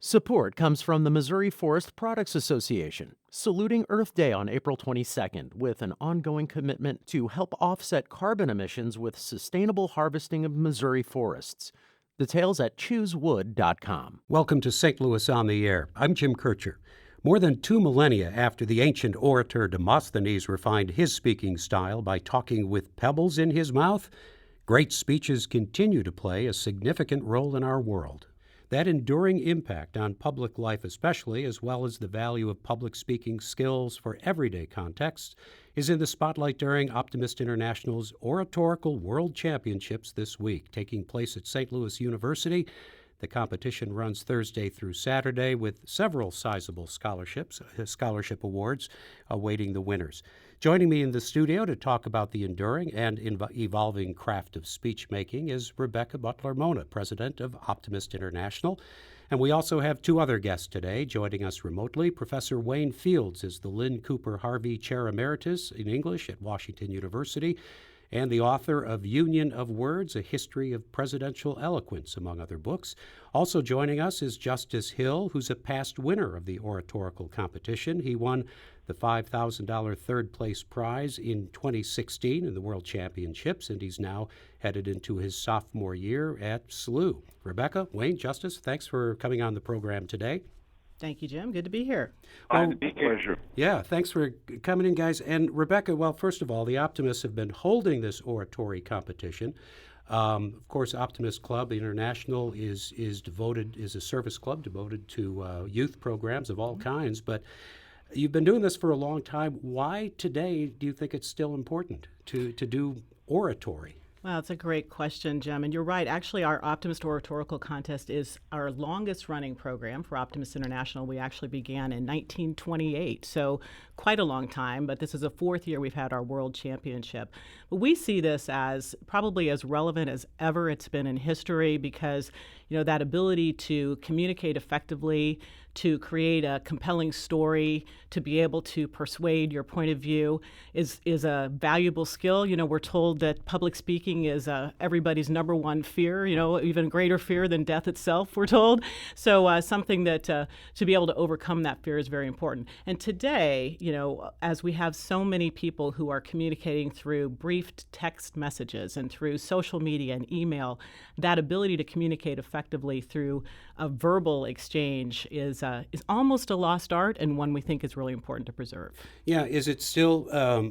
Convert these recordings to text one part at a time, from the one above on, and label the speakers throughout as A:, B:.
A: Support comes from the Missouri Forest Products Association, saluting Earth Day on April 22nd with an ongoing commitment to help offset carbon emissions with sustainable harvesting of Missouri forests. Details at choosewood.com.
B: Welcome to St. Louis on the Air. I'm Jim Kirchherr. More than 2 millennia after the ancient orator Demosthenes refined his speaking style by talking with pebbles in his mouth, great speeches continue to play a significant role in our world. That enduring impact on public life especially, as well as the value of public speaking skills for everyday contexts, is in the spotlight during Optimist International's Oratorical World Championships this week, taking place at St. Louis University. The competition runs Thursday through Saturday with several sizable scholarship awards awaiting the winners. Joining me in the studio to talk about the enduring and evolving craft of speech making is Rebecca Butler Mona, president of Optimist International. And we also have 2 other guests today. Joining us remotely, Professor Wayne Fields is the Lynne Harvey Chair Emeritus in English at Washington University, and the author of Union of Words, A History of Presidential Eloquence, among other books. Also joining us is Justice Hill, who's a past winner of the Oratorical competition. He won the $5,000 third-place prize in 2016 in the World Championships, and he's now headed into his sophomore year at SLU. Rebecca, Wayne, Justice, thanks for coming on the program today.
C: Thank you, Jim. Good to be here.
D: Glad to be here. Pleasure.
B: Yeah, thanks for coming in, guys. And Rebecca, well, first of all, the Optimists have been holding this oratory competition. Of course, Optimist Club International is a service club devoted to youth programs of all kinds. But you've been doing this for a long time. Why today do you think it's still important to do oratory?
C: Well, it's a great question, Jim. And you're right. Actually, our Optimist Oratorical Contest is our longest running program for Optimist International. We actually began in 1928, so quite a long time. But this is the 4th year we've had our World Championship. But we see this as probably as relevant as ever it's been in history because, that ability to communicate effectively, to create a compelling story, to be able to persuade your point of view is a valuable skill. We're told that public speaking is everybody's number one fear, even greater fear than death itself, we're told. So something that to be able to overcome that fear is very important. And today, as we have so many people who are communicating through brief text messages and through social media and email, that ability to communicate effectively through a verbal exchange is almost a lost art and one we think is really important to preserve.
B: Yeah, is it still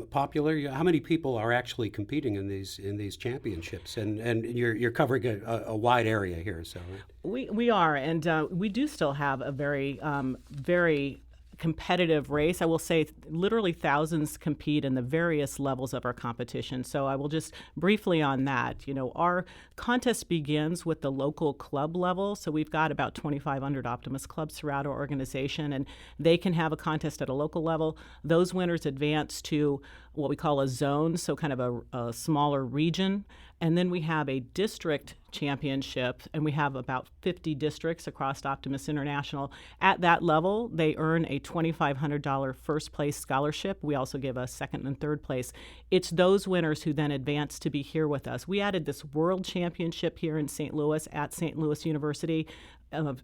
B: popular? How many people are actually competing in these championships? And you're covering a wide area here, so
C: we are, and we do still have a very very competitive race. I will say literally thousands compete in the various levels of our competition. So I will just briefly on that. Our contest begins with the local club level. So we've got about 2,500 Optimist clubs throughout our organization, and they can have a contest at a local level. Those winners advance to what we call a zone, so kind of a smaller region. And then we have a district championship, and we have about 50 districts across Optimist International. At that level, they earn a $2,500 first place scholarship. We also give a second and third place. It's those winners who then advance to be here with us. We added this world championship here in St. Louis at St. Louis University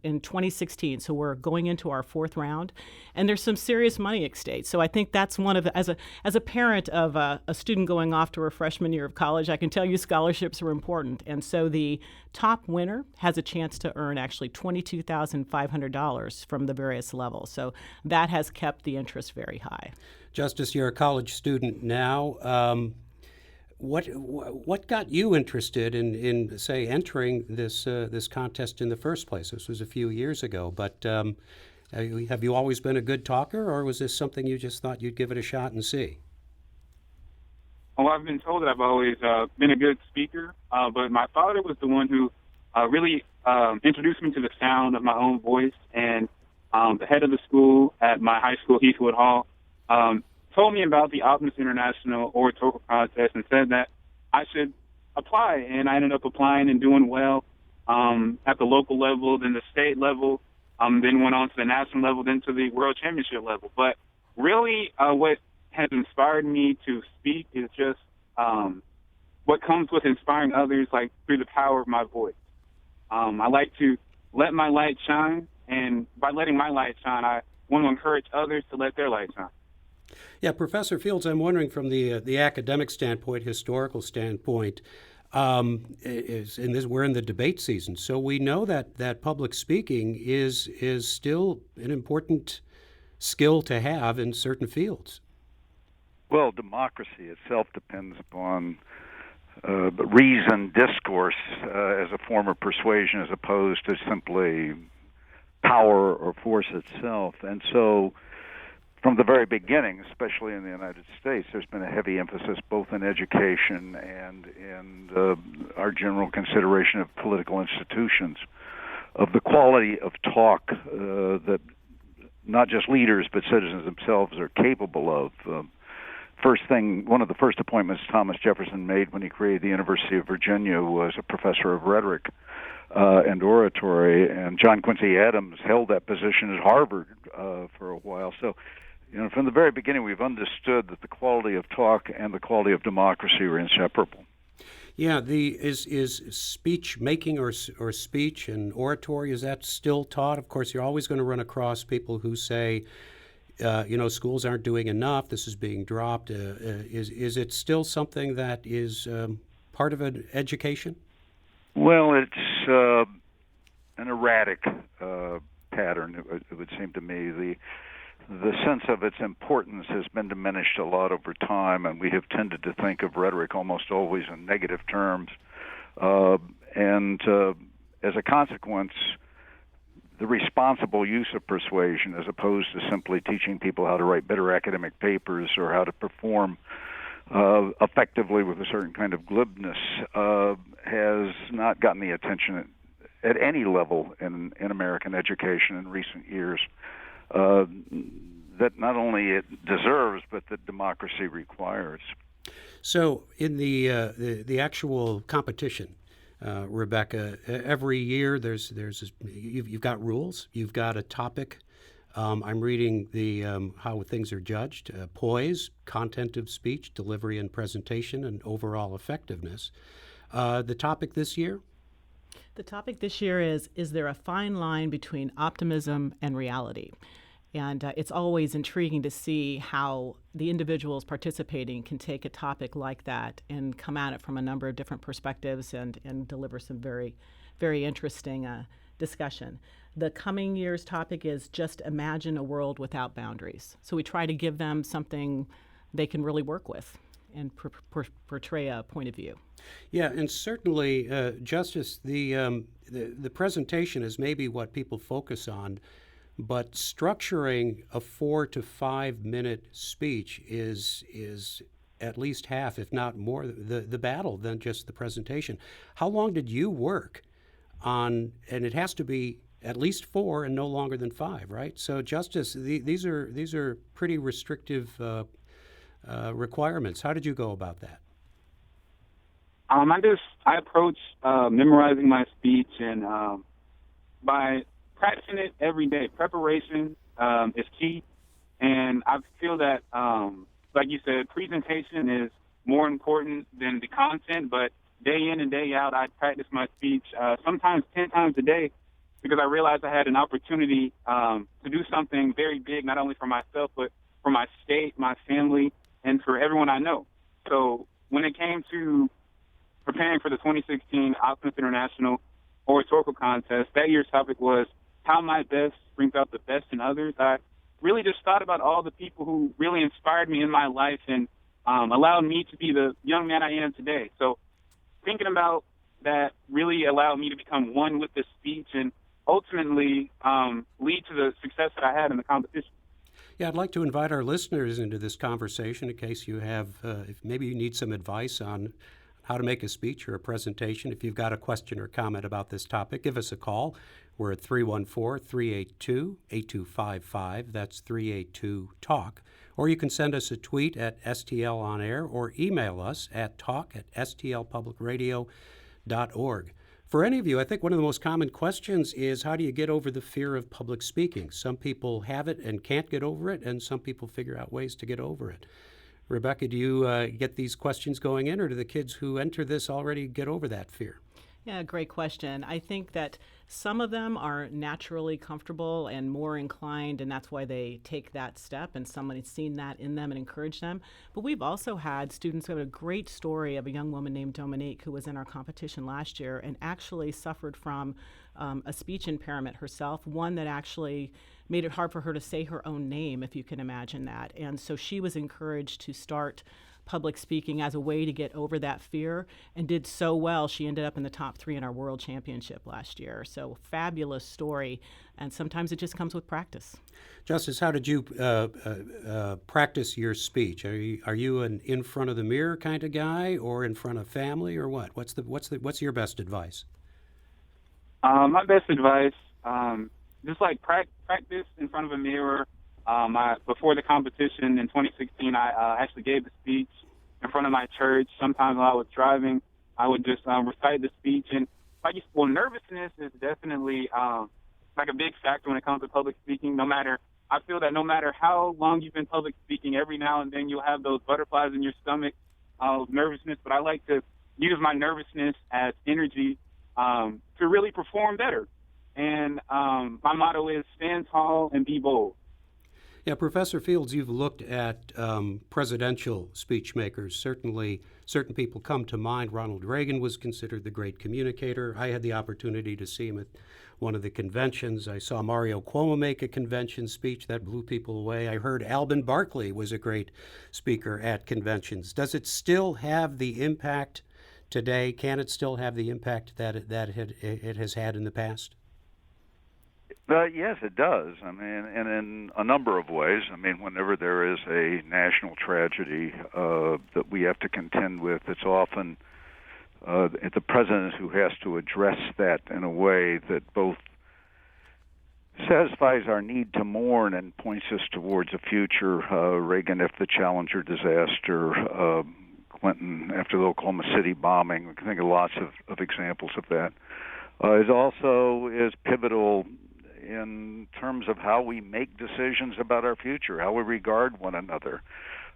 C: in 2016, so we're going into our 4th round, and there's some serious money at stake. So I think that's one of the, as a parent of a student going off to her freshman year of college, I can tell you scholarships are important, and so the top winner has a chance to earn actually $22,500 from the various levels. So that has kept the interest very high.
B: Justice, you're a college student now. What got you interested in say entering this contest in the first place? This was a few years ago, but have you always been a good talker, or was this something you just thought you'd give it a shot and see?
D: Well, I've been told that I've always been a good speaker, but my father was the one who really introduced me to the sound of my own voice, and the head of the school at my high school, Heathwood Hall, told me about the Optimist International Oratorical Contest and said that I should apply. And I ended up applying and doing well at the local level, then the state level, then went on to the national level, then to the World Championship level. But really what has inspired me to speak is just what comes with inspiring others, like through the power of my voice. I like to let my light shine And by letting my light shine, I want to encourage others to let their light shine.
B: Yeah, Professor Fields, I'm wondering from the academic standpoint, historical standpoint, we're in the debate season, so we know that public speaking is still an important skill to have in certain fields.
E: Well, democracy itself depends upon reasoned discourse as a form of persuasion as opposed to simply power or force itself. And so from the very beginning, especially in the United States, there's been a heavy emphasis both in education and in our general consideration of political institutions, of the quality of talk that not just leaders but citizens themselves are capable of. One of the first appointments Thomas Jefferson made when he created the University of Virginia was a professor of rhetoric and oratory, and John Quincy Adams held that position at Harvard for a while. So, from the very beginning, we've understood that the quality of talk and the quality of democracy are inseparable.
B: Yeah, is speech making or speech and oratory, is that still taught? Of course, you're always going to run across people who say, schools aren't doing enough. This is being dropped. Is it still something that is part of an education?
E: Well, it's an erratic pattern. It would seem to me the sense of its importance has been diminished a lot over time, and we have tended to think of rhetoric almost always in negative terms. And as a consequence, the responsible use of persuasion, as opposed to simply teaching people how to write better academic papers or how to perform effectively with a certain kind of glibness, has not gotten the attention at any level in American education in recent years that not only it deserves, but that democracy requires.
B: So in the actual competition, Rebecca, every year you've got rules, you've got a topic. I'm reading how things are judged: poise, content of speech, delivery and presentation, and overall effectiveness. The topic this year?
C: The topic this year is there a fine line between optimism and reality? And it's always intriguing to see how the individuals participating can take a topic like that and come at it from a number of different perspectives and deliver some very, very interesting discussion. The coming year's topic is Just Imagine a World Without Boundaries. So we try to give them something they can really work with and portray a point of view.
B: Yeah, and certainly, Justice, the presentation is maybe what people focus on, but structuring a 4 to 5 minute speech is at least half, if not more, the battle than just the presentation. How long did you work on? And it has to be at least 4 and no longer than 5, right? So, Justice, these are pretty restrictive requirements. How did you go about that?
D: I approach memorizing my speech and by practicing it every day. Preparation is key, and I feel that, like you said, presentation is more important than the content. But day in and day out, I practice my speech sometimes 10 times a day because I realized I had an opportunity to do something very big, not only for myself but for my state, my family, and for everyone I know. So when it came to preparing for the 2016 Optimist International Oratorical Contest, that year's topic was how my best brings out the best in others. I really just thought about all the people who really inspired me in my life and allowed me to be the young man I am today. So thinking about that really allowed me to become one with the speech and ultimately lead to the success that I had in the competition.
B: Yeah, I'd like to invite our listeners into this conversation in case you have, if maybe you need some advice on how to make a speech or a presentation. If you've got a question or comment about this topic, give us a call. We're at 314-382-8255. That's 382-TALK. Or you can send us a tweet at STL On Air or email us at talk@stlpublicradio.org. For any of you, I think one of the most common questions is, how do you get over the fear of public speaking? Some people have it and can't get over it, and some people figure out ways to get over it. Rebecca, do you get these questions going in, or do the kids who enter this already get over that fear?
C: Yeah, great question. I think that Some of them are naturally comfortable and more inclined, and that's why they take that step, and somebody's seen that in them and encouraged them. But we've also had students who have a great story of a young woman named Dominique who was in our competition last year and actually suffered from a speech impairment herself, one that actually made it hard for her to say her own name, if you can imagine that. And so she was encouraged to start public speaking as a way to get over that fear, and did so well. She ended up in the top 3 in our world championship last year. So fabulous story, and sometimes it just comes with practice.
B: Justice, how did you practice your speech? Are you an in front of the mirror kind of guy, or in front of family, or what? What's your best advice?
D: My best advice, just like practice in front of a mirror. Before the competition in 2016, I actually gave the speech in front of my church. Sometimes while I was driving, I would just recite the speech. And nervousness is definitely like a big factor when it comes to public speaking. I feel that no matter how long you've been public speaking, every now and then you'll have those butterflies in your stomach of nervousness. But I like to use my nervousness as energy to really perform better. And my motto is stand tall and be bold.
B: Yeah, Professor Fields, you've looked at presidential speech makers. Certainly, certain people come to mind. Ronald Reagan was considered the great communicator. I had the opportunity to see him at one of the conventions. I saw Mario Cuomo make a convention speech that blew people away. I heard Alvin Barkley was a great speaker at conventions. Does it still have the impact today? Can it still have the impact that it has had in the past?
E: Yes, it does. I mean, and in a number of ways. I mean, whenever there is a national tragedy that we have to contend with, it's often the president who has to address that in a way that both satisfies our need to mourn and points us towards a future. Reagan after the Challenger disaster, Clinton after the Oklahoma City bombing. We can think of lots of examples of that. Is pivotal in terms of how we make decisions about our future, how we regard one another.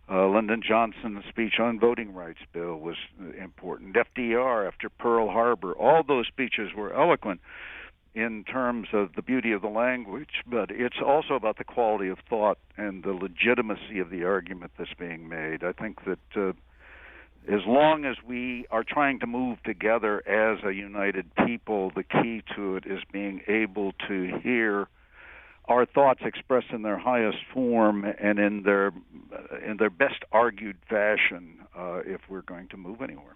E: Lyndon Johnson's speech on voting rights bill was important. FDR after Pearl Harbor, all those speeches were eloquent in terms of the beauty of the language, but it's also about the quality of thought and the legitimacy of the argument that's being made. I think that as long as we are trying to move together as a united people, the key to it is being able to hear our thoughts expressed in their highest form and in their best argued fashion if we're going to move anywhere.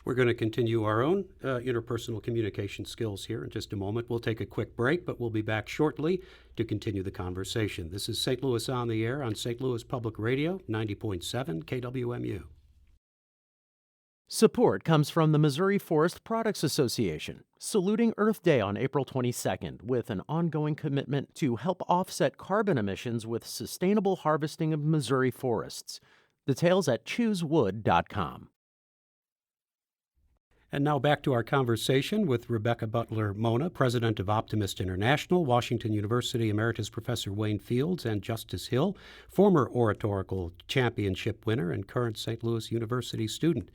B: We're going to continue our own interpersonal communication skills here in just a moment. We'll take a quick break, but we'll be back shortly to continue the conversation. This is St. Louis on the Air on St. Louis Public Radio, 90.7 KWMU.
A: Support comes from the Missouri Forest Products Association, saluting Earth Day on April 22nd with an ongoing commitment to help offset carbon emissions with sustainable harvesting of Missouri forests. Details at choosewood.com.
B: And now back to our conversation with Rebecca Butler Mona, president of Optimist International, Washington University Emeritus Professor Wayne Fields, and Justice Hill, former Oratorical championship winner and current St. Louis University student.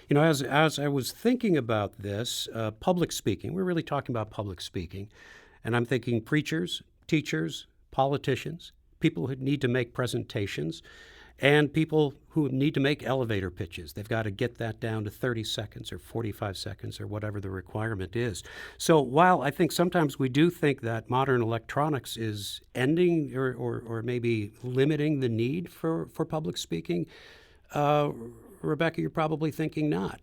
B: You know, as I was thinking about this, public speaking, we're really talking about public speaking, and I'm thinking preachers, teachers, politicians, people who need to make presentations, and people who need to make elevator pitches. They've got to get that down to 30 seconds or 45 seconds or whatever the requirement is. So while I think sometimes we do think that modern electronics is ending or maybe limiting the need for public speaking, Rebecca, you're probably thinking not.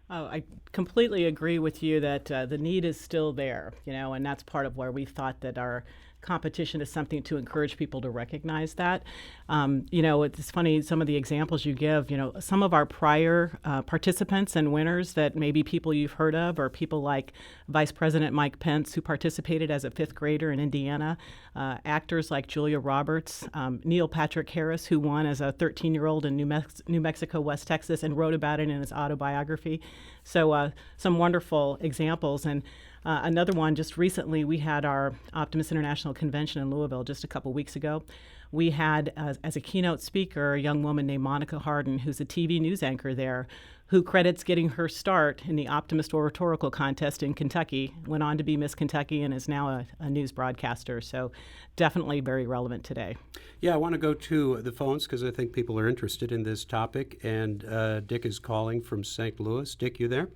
C: Oh, I completely agree with you that the need is still there, and that's part of where we thought that our competition is something to encourage people to recognize that. It's funny, some of the examples you give, some of our prior participants and winners that maybe people you've heard of, or people like Vice President Mike Pence, who participated as a fifth grader in Indiana, actors like Julia Roberts, Neil Patrick Harris, who won as a 13-year-old in New Mexico, West Texas, and wrote about it in his autobiography. So some wonderful examples. And Another one, just recently, we had our Optimist International Convention in Louisville just a couple weeks ago. We had, as a keynote speaker, a young woman named Monica Harden, who's a TV news anchor there, who credits getting her start in the Optimist Oratorical contest in Kentucky, went on to be Miss Kentucky, and is now a news broadcaster. So definitely very relevant today.
B: Yeah, I want to go to the phones because I think people are interested in this topic. And Dick is calling from St. Louis. Dick, you there?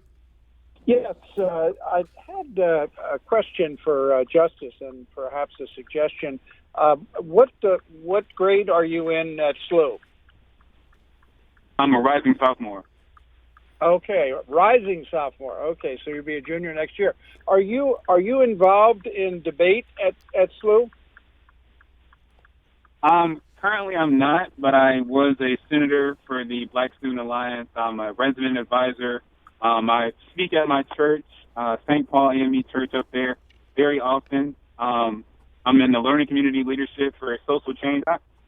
F: Yes, I had a question for Justice and perhaps a suggestion. What grade are you in at SLU?
D: I'm a rising sophomore.
F: Okay, rising sophomore. Okay, so you'll be a junior next year. Are you involved in debate at SLU?
D: Currently I'm not, but I was a senator for the Black Student Alliance. I'm a resident advisor. I speak at my church, St. Paul AME Church up there, very often. I'm in the learning community leadership for social change.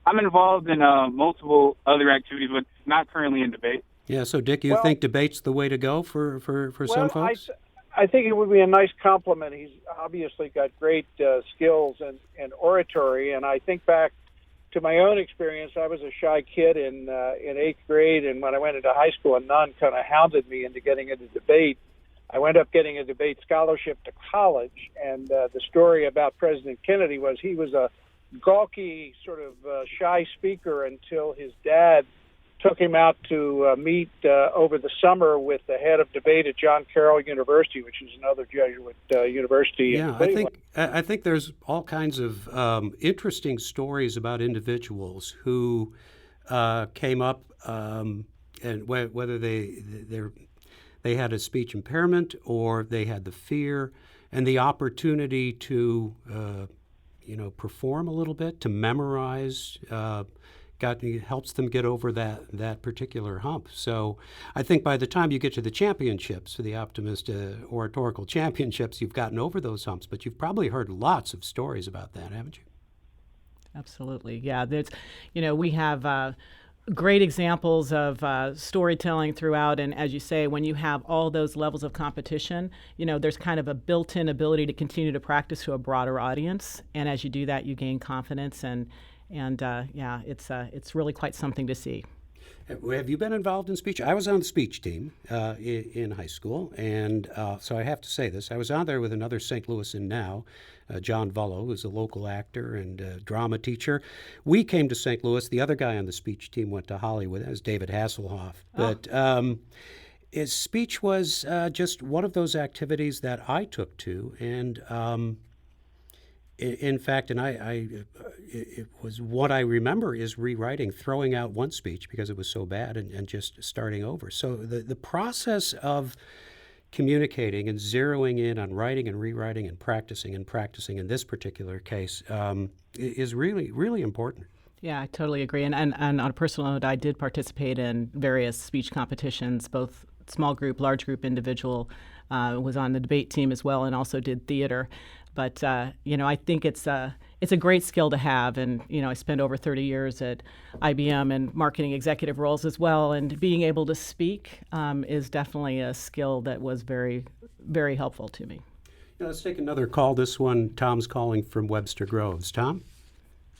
D: I'm involved in multiple other activities, but not currently in debate.
B: Yeah, so Dick, you think debate's the way to go for some folks?
F: I think it would be a nice compliment. He's obviously got great skills in oratory, and I think back to my own experience. I was a shy kid in 8th grade, and when I went into high school, a nun kind of hounded me into getting into debate. I wound up getting a debate scholarship to college, and the story about President Kennedy was he was a gawky, sort of shy speaker until his dad took him out to meet over the summer with the head of debate at John Carroll University, which is another Jesuit university.
B: Yeah, I think there's all kinds of interesting stories about individuals who came up, and whether they had a speech impairment or they had the fear and the opportunity to perform a little bit, to memorize. Helps them get over that particular hump. So I think by the time you get to the championships, the Optimist Oratorical Championships, you've gotten over those humps, but you've probably heard lots of stories about that, haven't you?
C: Absolutely, yeah. We have great examples of storytelling throughout, and as you say, when you have all those levels of competition, there's kind of a built-in ability to continue to practice to a broader audience, and as you do that, you gain confidence and it's really quite something to see.
B: Have you been involved in speech? I was on the speech team in high school, and so I have to say this. I was on there with another St. Louisan now, John Vullo, who's a local actor and drama teacher. We came to St. Louis. The other guy on the speech team went to Hollywood. That was David Hasselhoff. But his speech was just one of those activities that I took to, and in fact, and it was what I remember is rewriting, throwing out one speech because it was so bad and just starting over. So the process of communicating and zeroing in on writing and rewriting and practicing in this particular case is really, really important.
C: Yeah, I totally agree. And on a personal note, I did participate in various speech competitions, both small group, large group, individual. Was on the debate team as well, and also did theater. But I think it's a great skill to have, and I spent over 30 years at IBM in marketing executive roles as well, and being able to speak is definitely a skill that was very, very helpful to me.
B: Let's take another call. This one, Tom's calling from Webster Groves. Tom?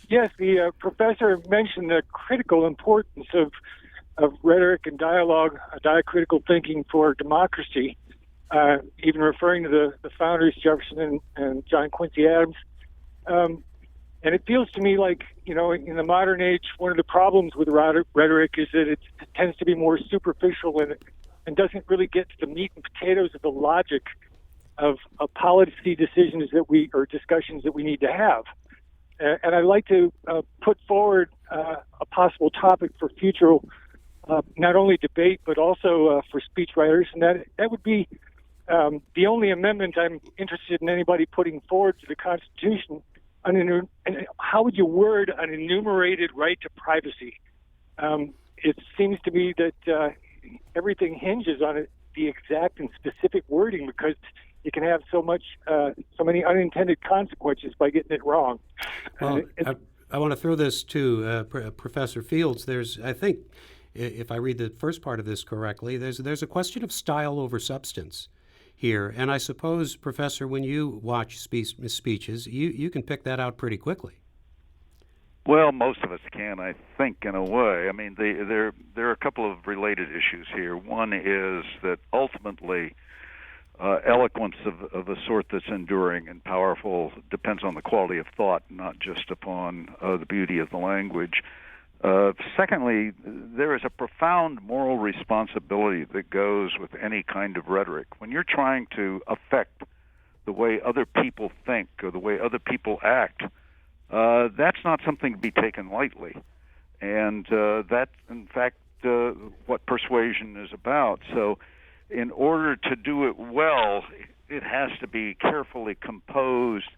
G: Yes, the professor mentioned the critical importance of rhetoric and dialogue, diacritical thinking for democracy. Even referring to the founders, Jefferson and John Quincy Adams. And it feels to me like, in the modern age, one of the problems with rhetoric is that it tends to be more superficial and doesn't really get to the meat and potatoes of the logic of policy decisions or discussions that we need to have. And I'd like to put forward a possible topic for future, not only debate, but also for speech writers, and that would be the only amendment I'm interested in anybody putting forward to the Constitution. And how would you word an enumerated right to privacy? It seems to me that everything hinges on the exact and specific wording, because you can have so many unintended consequences by getting it wrong.
B: Well, I want to throw this to Professor Fields. I think, if I read the first part of this correctly, there's a question of style over substance here. And I suppose, Professor, when you watch speeches, you can pick that out pretty quickly.
E: Well, most of us can, I think, in a way. I mean, there are a couple of related issues here. One is that ultimately, eloquence of a sort that's enduring and powerful depends on the quality of thought, not just upon the beauty of the language. Secondly, there is a profound moral responsibility that goes with any kind of rhetoric. When you're trying to affect the way other people think or the way other people act, that's not something to be taken lightly. And that's, in fact, what persuasion is about. So in order to do it well, it has to be carefully composed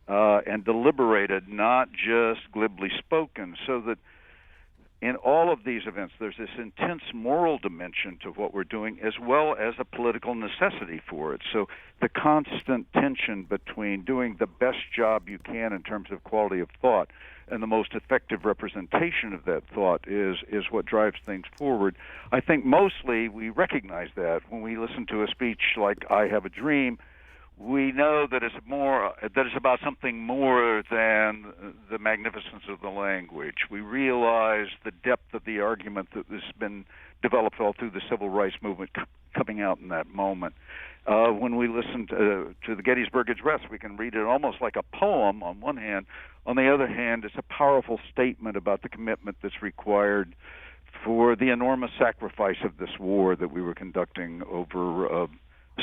E: and deliberated, not just glibly spoken, so that in all of these events, there's this intense moral dimension to what we're doing, as well as a political necessity for it. So the constant tension between doing the best job you can in terms of quality of thought and the most effective representation of that thought is what drives things forward. I think mostly we recognize that when we listen to a speech like "I Have a Dream." We know that it's about something more than the magnificence of the language. We realize the depth of the argument that has been developed all through the civil rights movement coming out in that moment. When we listen to the Gettysburg Address, we can read it almost like a poem on one hand. On the other hand, it's a powerful statement about the commitment that's required for the enormous sacrifice of this war that we were conducting over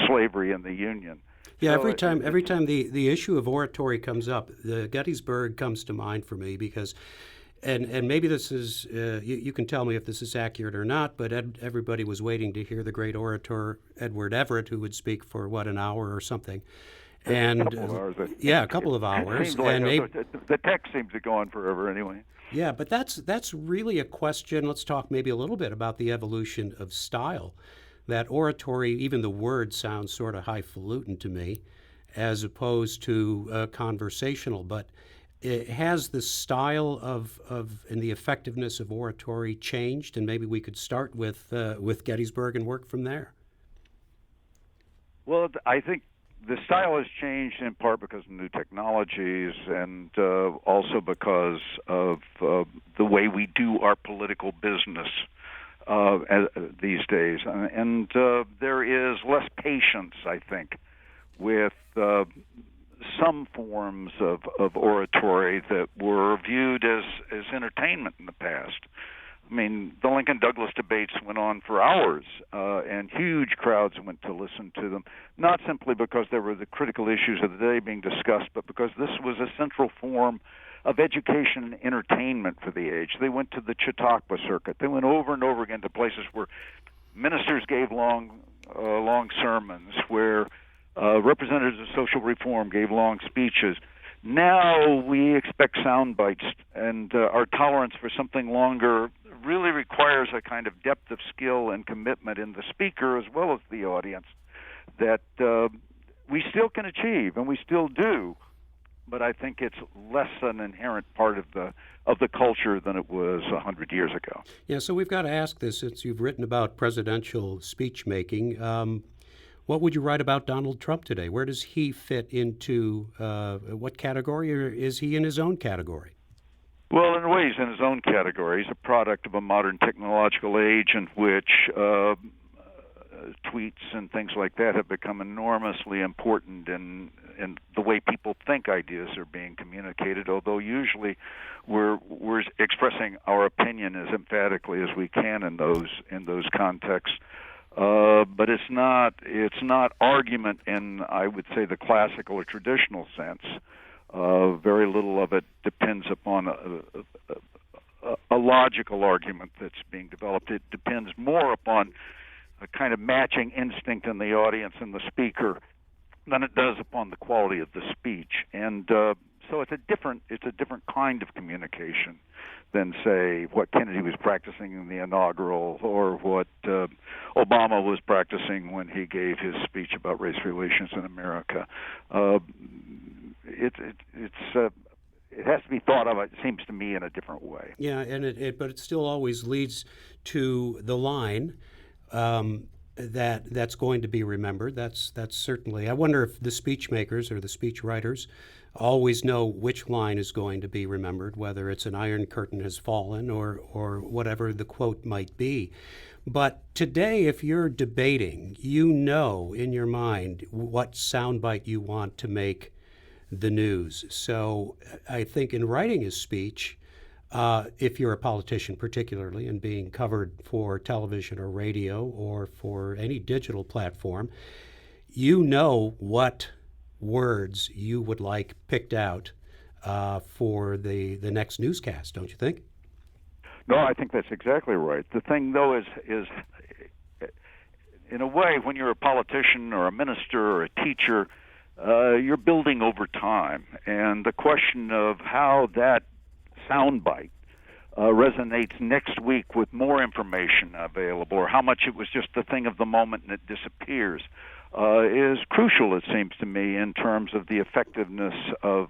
E: slavery in the Union.
B: Yeah,
E: So
B: every time the issue of oratory comes up, the Gettysburg comes to mind for me because, and maybe this is, you can tell me if this is accurate or not, but everybody was waiting to hear the great orator Edward Everett, who would speak for, an hour or something. And
E: a couple of hours.
B: Yeah, a couple of hours.
E: The text seems to go on forever anyway.
B: Yeah, but that's really a question. Let's talk maybe a little bit about the evolution of style. That oratory, even the word sounds sort of highfalutin to me, as opposed to conversational. But has the style of and the effectiveness of oratory changed? And maybe we could start with Gettysburg and work from there.
E: Well, I think the style has changed in part because of new technologies and also because of the way we do our political business these days. And there is less patience, I think, with some forms of oratory that were viewed as entertainment in the past. I mean, the Lincoln-Douglas debates went on for hours, and huge crowds went to listen to them, not simply because there were the critical issues of the day being discussed, but because this was a central form of education and entertainment for the age. They went to the Chautauqua circuit. They went over and over again to places where ministers gave long sermons, where representatives of social reform gave long speeches. Now we expect sound bites, and our tolerance for something longer really requires a kind of depth of skill and commitment in the speaker as well as the audience that we still can achieve, and we still do. But I think it's less an inherent part of the culture than it was 100 years ago.
B: Yeah, so we've got to ask this, since you've written about presidential speech making. What would you write about Donald Trump today? Where does he fit into what category, or is he in his own category?
E: Well, in a way, he's in his own category. He's a product of a modern technological age in which tweets and things like that have become enormously important in the way people think ideas are being communicated, although usually we're expressing our opinion as emphatically as we can in those contexts. But it's not argument in, I would say, the classical or traditional sense. Very little of it depends upon a logical argument that's being developed. It depends more upon a kind of matching instinct in the audience and the speaker than it does upon the quality of the speech. And so it's a different kind of communication than, say, what Kennedy was practicing in the inaugural or what Obama was practicing when he gave his speech about race relations in America. It has to be thought of, it seems to me, in a different way.
B: Yeah, but it still always leads to the line, that's going to be remembered. That's certainly. I wonder if the speech makers or the speech writers always know which line is going to be remembered, whether it's an iron curtain has fallen or whatever the quote might be. But today, if you're debating, you know in your mind what soundbite you want to make the news. So I think in writing a speech, if you're a politician particularly and being covered for television or radio or for any digital platform, you know what words you would like picked out for the next newscast, don't you think?
E: No, I think that's exactly right. The thing, though, is in a way, when you're a politician or a minister or a teacher, you're building over time. And the question of how that soundbite resonates next week with more information available, or how much it was just the thing of the moment and it disappears, is crucial, it seems to me, in terms of the effectiveness of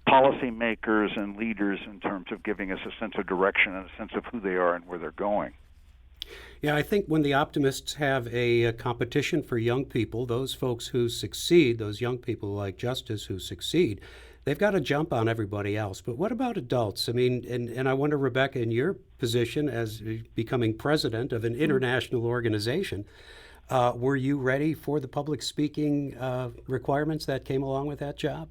E: policymakers and leaders in terms of giving us a sense of direction and a sense of who they are and where they're going.
B: Yeah, I think when the optimists have a competition for young people, those folks who succeed, those young people like Justice who succeed, they've got to jump on everybody else. But what about adults? I mean, and I wonder, Rebecca, in your position as becoming president of an international organization, were you ready for the public speaking requirements that came along with that job?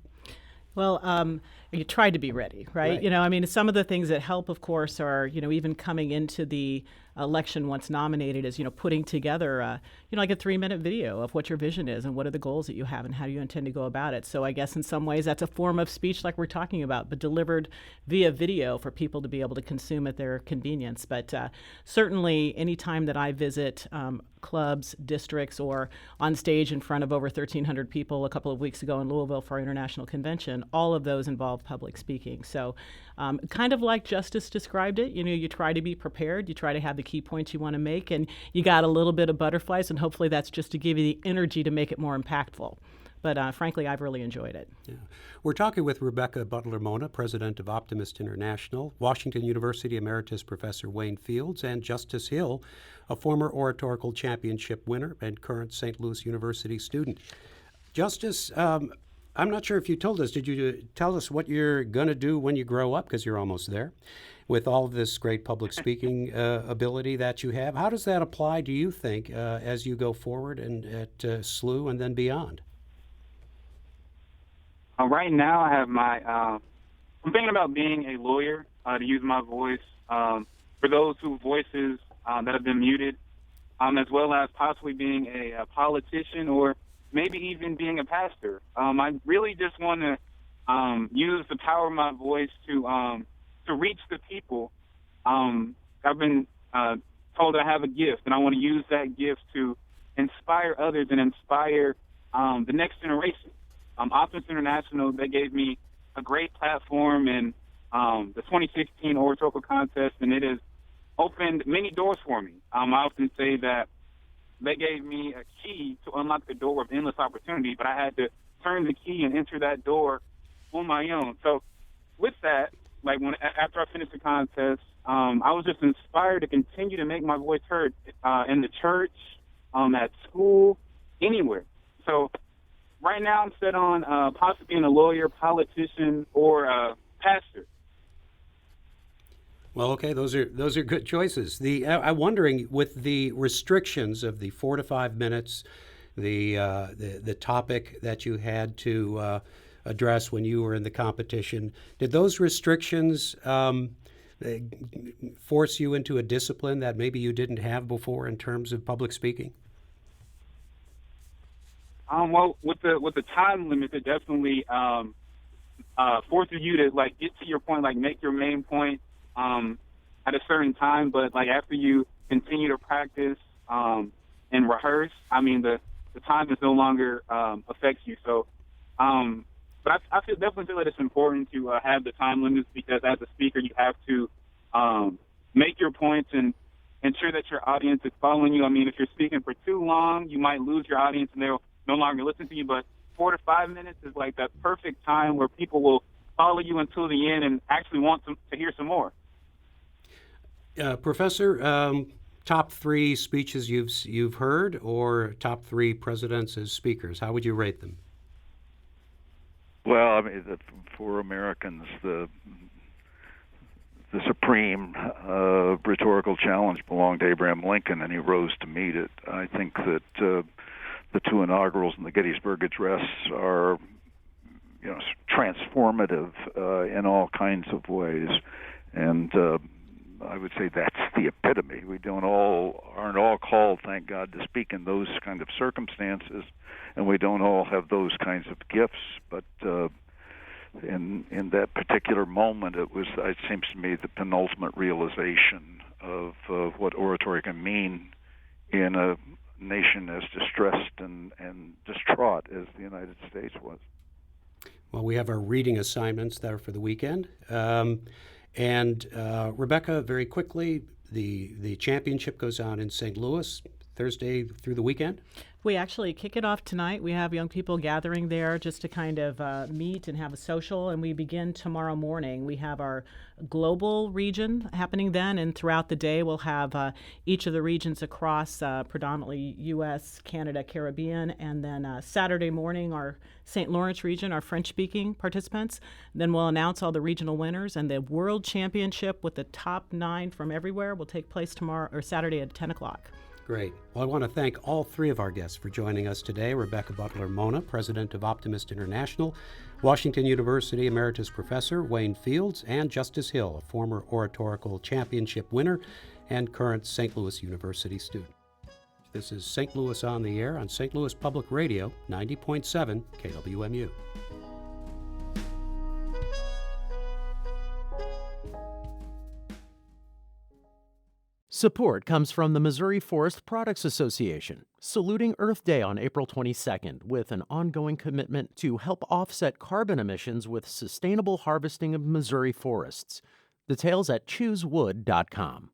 C: Well, you tried to be ready, right? You know, I mean, some of the things that help, of course, are, even coming into the election once nominated is, putting together, like a 3-minute video of what your vision is and what are the goals that you have and how do you intend to go about it. So I guess in some ways that's a form of speech like we're talking about, but delivered via video for people to be able to consume at their convenience. But certainly any time that I visit clubs, districts, or on stage in front of over 1,300 people a couple of weeks ago in Louisville for our international convention, all of those involve public speaking. So kind of like Justice described it, you try to be prepared, you try to have the key points you want to make, and you got a little bit of butterflies, and hopefully that's just to give you the energy to make it more impactful. But frankly, I've really enjoyed it.
B: Yeah. We're talking with Rebecca Butler Mona, president of Optimist International, Washington University Emeritus Professor Wayne Fields, and Justice Hill, a former Oratorical Championship winner and current St. Louis University student. Justice, I'm not sure if you told us. Did you tell us what you're going to do when you grow up? Because you're almost there. With all of this great public speaking ability that you have, how does that apply, do you think, as you go forward and at SLU and then beyond?
D: Right now, I have I'm thinking about being a lawyer, to use my voice for those whose voices that have been muted, as well as possibly being a politician or maybe even being a pastor. I really just want to use the power of my voice to reach the people. I've been told I have a gift, and I want to use that gift to inspire others and inspire the next generation. Optimist International, they gave me a great platform in the 2016 Oratorical contest, and it has opened many doors for me. I often say that they gave me a key to unlock the door of endless opportunity, but I had to turn the key and enter that door on my own. So with that, after I finished the contest, I was just inspired to continue to make my voice heard in the church, at school, anywhere. So right now I'm set on possibly being a lawyer, politician, or a pastor.
B: Well, okay, those are good choices. I'm wondering, with the restrictions of the 4 to 5 minutes, the topic that you had to address when you were in the competition, did those restrictions force you into a discipline that maybe you didn't have before in terms of public speaking?
D: Well, with the time limit, it definitely forces you to get to your point, make your main point at a certain time. But after you continue to practice and rehearse, the time is no longer affects you. So, but I definitely feel that it's important to have the time limits, because as a speaker, you have to make your points and ensure that your audience is following you. If you're speaking for too long, you might lose your audience and they'll no longer listen to you. But 4 to 5 minutes is that perfect time where people will follow you until the end and actually want to hear some more.
B: Professor, top 3 speeches you've heard, or top 3 presidents as speakers? How would you rate them?
E: Well, I mean, for Americans, the supreme rhetorical challenge belonged to Abraham Lincoln, and he rose to meet it. I think that the 2 inaugurals and the Gettysburg Address are, transformative in all kinds of ways, and I would say that's the epitome. We aren't all called, thank God, to speak in those kind of circumstances, and we don't all have those kinds of gifts. But in that particular moment, it seems to me, the penultimate realization of what oratory can mean in a nation as distressed and distraught as the United States was.
B: Well, we have our reading assignments there for the weekend. And Rebecca, very quickly, the championship goes on in St. Louis Thursday through the weekend?
C: We actually kick it off tonight. We have young people gathering there just to kind of meet and have a social, and we begin tomorrow morning. We have our global region happening then, and throughout the day we'll have each of the regions across predominantly U.S., Canada, Caribbean, and then Saturday morning our St. Lawrence region, our French-speaking participants. Then we'll announce all the regional winners, and the World Championship with the top 9 from everywhere will take place tomorrow or Saturday at 10 o'clock.
B: Great. Well, I want to thank all 3 of our guests for joining us today. Rebecca Butler Mona, president of Optimist International, Washington University Emeritus Professor Wayne Fields, and Justice Hill, a former Oratorical Championship winner and current St. Louis University student. This is St. Louis on the Air on St. Louis Public Radio, 90.7 KWMU.
A: Support comes from the Missouri Forest Products Association, saluting Earth Day on April 22nd with an ongoing commitment to help offset carbon emissions with sustainable harvesting of Missouri forests. Details at choosewood.com.